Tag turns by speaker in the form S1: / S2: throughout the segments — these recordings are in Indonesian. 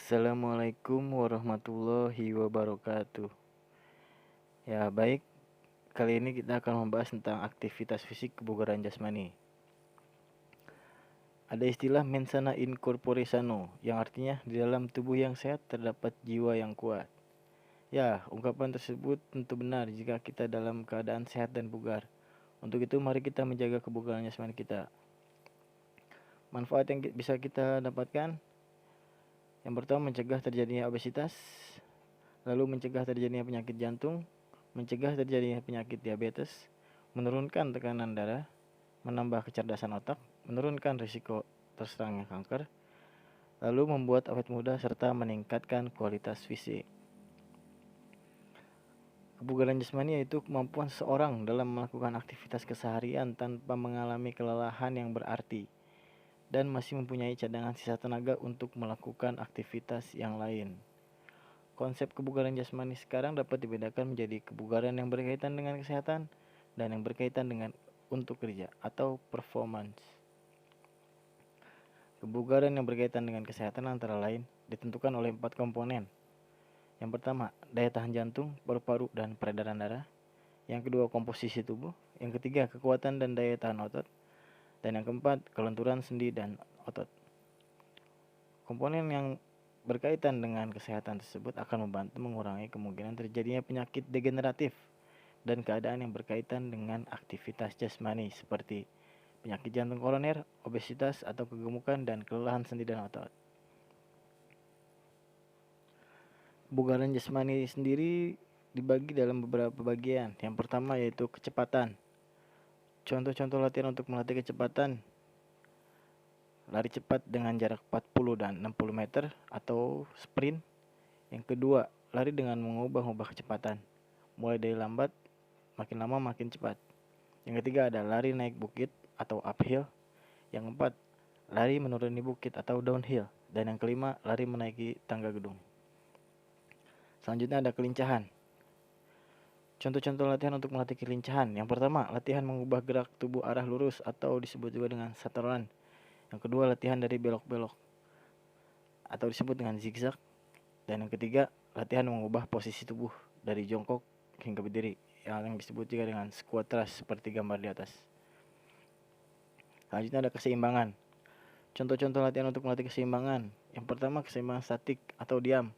S1: Assalamualaikum warahmatullahi wabarakatuh. Ya, baik. Kali ini kita akan membahas tentang aktivitas fisik kebugaran jasmani. Ada istilah mens sana in corpore sano, yang artinya di dalam tubuh yang sehat terdapat jiwa yang kuat. Ya, ungkapan tersebut tentu benar jika kita dalam keadaan sehat dan bugar. Untuk itu, mari kita menjaga kebugaran jasmani kita. Manfaat yang bisa kita dapatkan: yang pertama, mencegah terjadinya obesitas, lalu mencegah terjadinya penyakit jantung, mencegah terjadinya penyakit diabetes, menurunkan tekanan darah, menambah kecerdasan otak, menurunkan risiko terserangnya kanker, lalu membuat awet muda serta meningkatkan kualitas fisik. Kebugaran jasmani yaitu kemampuan seseorang dalam melakukan aktivitas keseharian tanpa mengalami kelelahan yang berarti dan masih mempunyai cadangan sisa tenaga untuk melakukan aktivitas yang lain. Konsep kebugaran jasmani sekarang dapat dibedakan menjadi kebugaran yang berkaitan dengan kesehatan dan yang berkaitan dengan untuk kerja atau performance. Kebugaran yang berkaitan dengan kesehatan antara lain ditentukan oleh 4 komponen. Yang pertama, daya tahan jantung, paru-paru, dan peredaran darah. Yang kedua, komposisi tubuh. Yang ketiga, kekuatan dan daya tahan otot. Dan yang keempat, kelenturan sendi dan otot. Komponen yang berkaitan dengan kesehatan tersebut akan membantu mengurangi kemungkinan terjadinya penyakit degeneratif dan keadaan yang berkaitan dengan aktivitas jasmani seperti penyakit jantung koroner, obesitas atau kegemukan, dan kelelahan sendi dan otot. Kebugaran jasmani sendiri dibagi dalam beberapa bagian. Yang pertama yaitu kecepatan. Contoh-contoh latihan untuk melatih kecepatan: lari cepat dengan jarak 40 dan 60 meter atau sprint. Yang kedua, lari dengan mengubah-ubah kecepatan, mulai dari lambat, makin lama makin cepat. Yang ketiga ada lari naik bukit atau uphill. Yang keempat, lari menuruni bukit atau downhill. Dan yang kelima, lari menaiki tangga gedung. Selanjutnya ada kelincahan. Contoh-contoh latihan untuk melatih kelincahan: yang pertama, latihan mengubah gerak tubuh arah lurus atau disebut juga dengan shuttle run. Yang kedua, latihan dari belok-belok atau disebut dengan zigzag. Dan yang ketiga, latihan mengubah posisi tubuh dari jongkok hingga berdiri, yang disebut juga dengan squat thrust seperti gambar di atas. Selanjutnya ada keseimbangan. Contoh-contoh latihan untuk melatih keseimbangan: yang pertama, keseimbangan statik atau diam.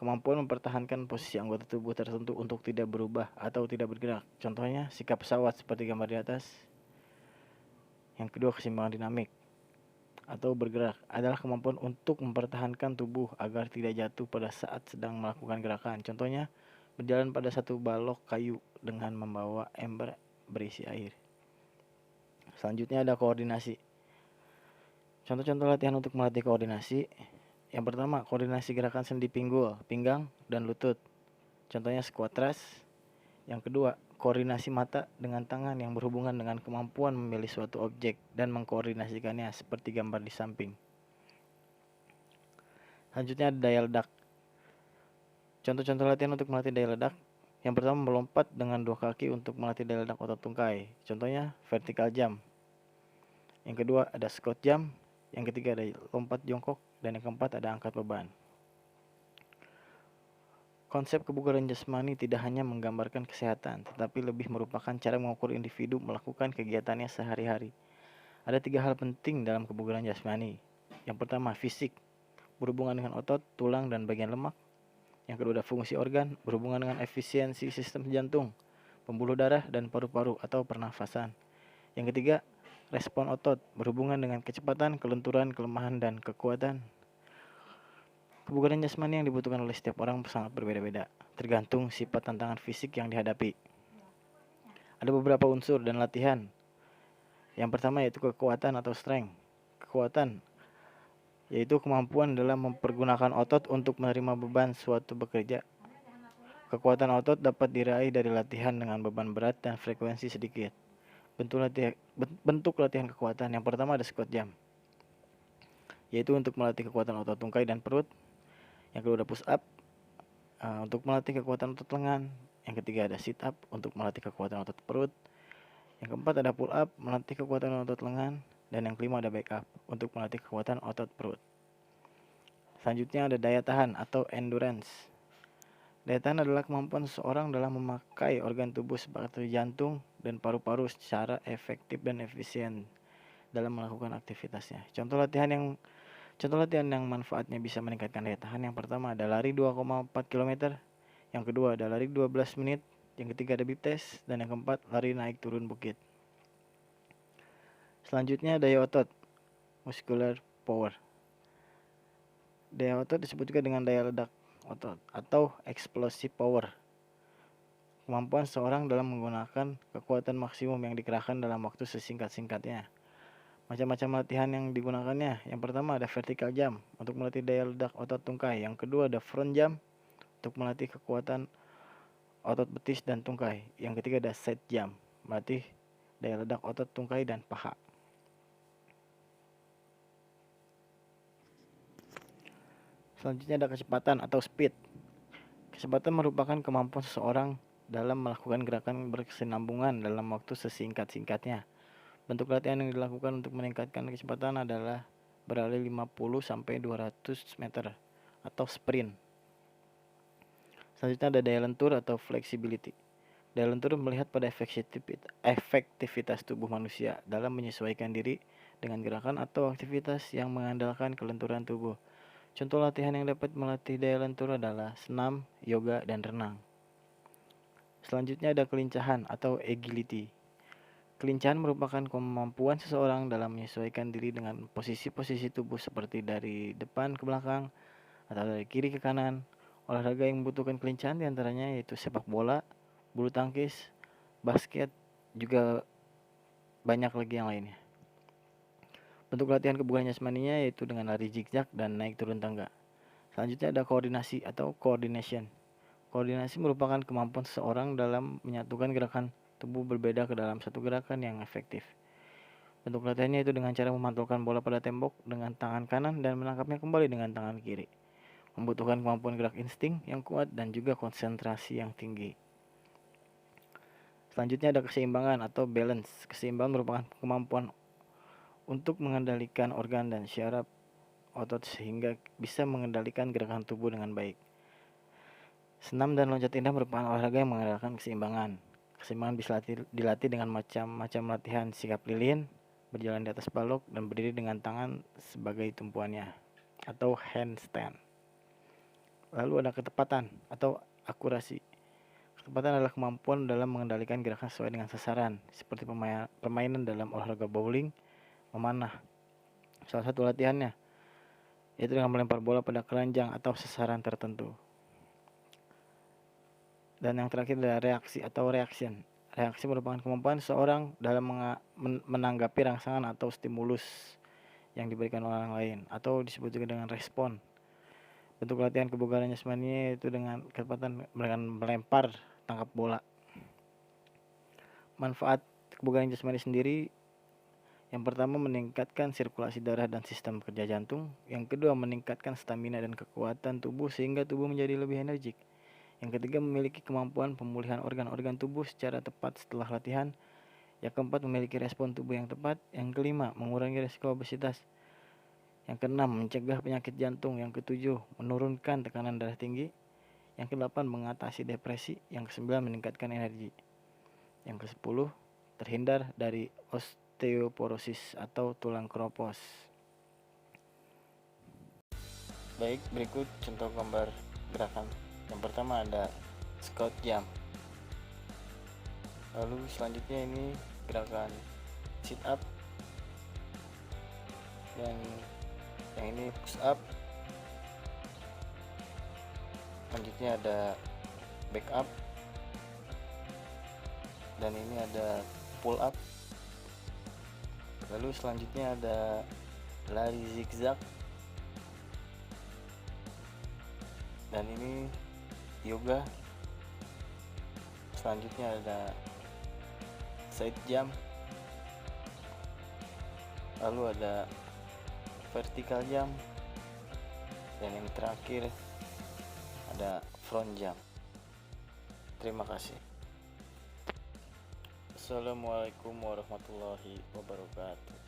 S1: Kemampuan mempertahankan posisi anggota tubuh tertentu untuk tidak berubah atau tidak bergerak. Contohnya sikap pesawat seperti gambar di atas. Yang kedua, keseimbangan dinamik atau bergerak adalah kemampuan untuk mempertahankan tubuh agar tidak jatuh pada saat sedang melakukan gerakan. Contohnya berjalan pada satu balok kayu dengan membawa ember berisi air. Selanjutnya ada koordinasi. Contoh-contoh latihan untuk melatih koordinasi: yang pertama, koordinasi gerakan sendi pinggul, pinggang, dan lutut. Contohnya squat thrust. Yang kedua, koordinasi mata dengan tangan yang berhubungan dengan kemampuan memilih suatu objek dan mengkoordinasikannya seperti gambar di samping. Selanjutnya ada daya ledak. Contoh-contoh latihan untuk melatih daya ledak: yang pertama, melompat dengan 2 kaki untuk melatih daya ledak otot tungkai. Contohnya vertical jump. Yang kedua ada squat jump. Yang ketiga ada lompat jongkok. Dan yang keempat ada angkat beban. Konsep kebugaran jasmani tidak hanya menggambarkan kesehatan, tetapi lebih merupakan cara mengukur individu melakukan kegiatannya sehari-hari. Ada 3 hal penting dalam kebugaran jasmani. Yang pertama, fisik, berhubungan dengan otot, tulang, dan bagian lemak. Yang kedua ada fungsi organ, berhubungan dengan efisiensi sistem jantung, pembuluh darah, dan paru-paru atau pernafasan. Yang ketiga, respon otot, berhubungan dengan kecepatan, kelenturan, kelemahan, dan kekuatan. Kebugaran jasmani yang dibutuhkan oleh setiap orang sangat berbeda-beda, tergantung sifat tantangan fisik yang dihadapi. Ada beberapa unsur dan latihan. Yang pertama yaitu kekuatan atau strength. Kekuatan yaitu kemampuan dalam mempergunakan otot untuk menerima beban suatu bekerja. Kekuatan otot dapat diraih dari latihan dengan beban berat dan frekuensi sedikit. Bentuk latihan kekuatan: yang pertama ada squat jump, yaitu untuk melatih kekuatan otot tungkai dan perut. Yang kedua ada push up, untuk melatih kekuatan otot lengan. Yang ketiga ada sit up untuk melatih kekuatan otot perut. Yang keempat ada pull up, melatih kekuatan otot lengan. Dan yang kelima ada back up untuk melatih kekuatan otot perut. Selanjutnya ada daya tahan atau endurance. Daya tahan adalah kemampuan seseorang dalam memakai organ tubuh seperti jantung dan paru-paru secara efektif dan efisien dalam melakukan aktivitasnya. Contoh latihan yang manfaatnya bisa meningkatkan daya tahan. Yang pertama ada lari 2,4 km, yang kedua ada lari 12 menit, yang ketiga ada bip test, dan yang keempat lari naik turun bukit. Selanjutnya daya otot, muscular power. Daya otot disebut juga dengan daya ledak otot atau explosive power. Kemampuan seseorang dalam menggunakan kekuatan maksimum yang dikerahkan dalam waktu sesingkat-singkatnya. Macam-macam latihan yang digunakannya. Yang pertama ada vertical jump untuk melatih daya ledak otot tungkai. Yang kedua ada front jump untuk melatih kekuatan otot betis dan tungkai. Yang ketiga ada side jump, melatih daya ledak otot tungkai dan paha. Selanjutnya ada kecepatan atau speed. Kecepatan merupakan kemampuan seseorang dalam melakukan gerakan berkesinambungan dalam waktu sesingkat-singkatnya. Bentuk latihan yang dilakukan untuk meningkatkan kecepatan adalah berlari 50-200 meter atau sprint. Selanjutnya ada daya lentur atau flexibility. Daya lentur melihat pada efektivitas tubuh manusia dalam menyesuaikan diri dengan gerakan atau aktivitas yang mengandalkan kelenturan tubuh. Contoh latihan yang dapat melatih daya lentur adalah senam, yoga, dan renang. Selanjutnya ada kelincahan atau agility. Kelincahan merupakan kemampuan seseorang dalam menyesuaikan diri dengan posisi-posisi tubuh seperti dari depan ke belakang atau dari kiri ke kanan. Olahraga yang membutuhkan kelincahan diantaranya yaitu sepak bola, bulu tangkis, basket, juga banyak lagi yang lainnya. Bentuk latihan kebugaran jasmaninya yaitu dengan lari zigzag dan naik turun tangga. Selanjutnya ada koordinasi atau coordination. Koordinasi merupakan kemampuan seseorang dalam menyatukan gerakan tubuh berbeda ke dalam satu gerakan yang efektif. Bentuk latihannya itu dengan cara memantulkan bola pada tembok dengan tangan kanan dan menangkapnya kembali dengan tangan kiri. Membutuhkan kemampuan gerak insting yang kuat dan juga konsentrasi yang tinggi. Selanjutnya ada keseimbangan atau balance. Keseimbangan merupakan kemampuan untuk mengendalikan organ dan syaraf otot sehingga bisa mengendalikan gerakan tubuh dengan baik. Senam dan loncat indah merupakan olahraga yang mengandalkan keseimbangan. Keseimbangan bisa dilatih dengan macam-macam latihan sikap lilin, berjalan di atas balok, dan berdiri dengan tangan sebagai tumpuannya atau handstand. Lalu ada ketepatan atau akurasi. Ketepatan adalah kemampuan dalam mengendalikan gerakan sesuai dengan sasaran, seperti permainan dalam olahraga bowling, memanah. Salah satu latihannya yaitu dengan melempar bola pada keranjang atau sasaran tertentu. Dan yang terakhir adalah reaksi atau reaction. Reaksi merupakan kemampuan seseorang dalam menanggapi rangsangan atau stimulus yang diberikan oleh orang lain, atau disebut juga dengan respon. Bentuk latihan kebugaran jasmani yaitu dengan kecepatan melempar tangkap bola. Manfaat kebugaran jasmani sendiri, yang pertama meningkatkan sirkulasi darah dan sistem kerja jantung. Yang kedua meningkatkan stamina dan kekuatan tubuh sehingga tubuh menjadi lebih energik. Yang ketiga memiliki kemampuan pemulihan organ-organ tubuh secara tepat setelah latihan. Yang keempat memiliki respon tubuh yang tepat. Yang kelima mengurangi risiko obesitas. Yang keenam mencegah penyakit jantung. Yang ketujuh menurunkan tekanan darah tinggi. Yang kedelapan mengatasi depresi. Yang kesembilan meningkatkan energi. Yang kesepuluh terhindar dari osteoporosis atau tulang keropos. Baik, berikut contoh gambar gerakan. Yang pertama ada squat jump. Lalu selanjutnya ini gerakan sit up. Dan yang ini push up. Selanjutnya ada back up. Dan ini ada pull up. Lalu selanjutnya ada lari zigzag. Dan ini yoga. Selanjutnya ada side jump. Lalu ada vertical jump. Dan yang terakhir ada front jump. Terima kasih. Assalamualaikum warahmatullahi wabarakatuh.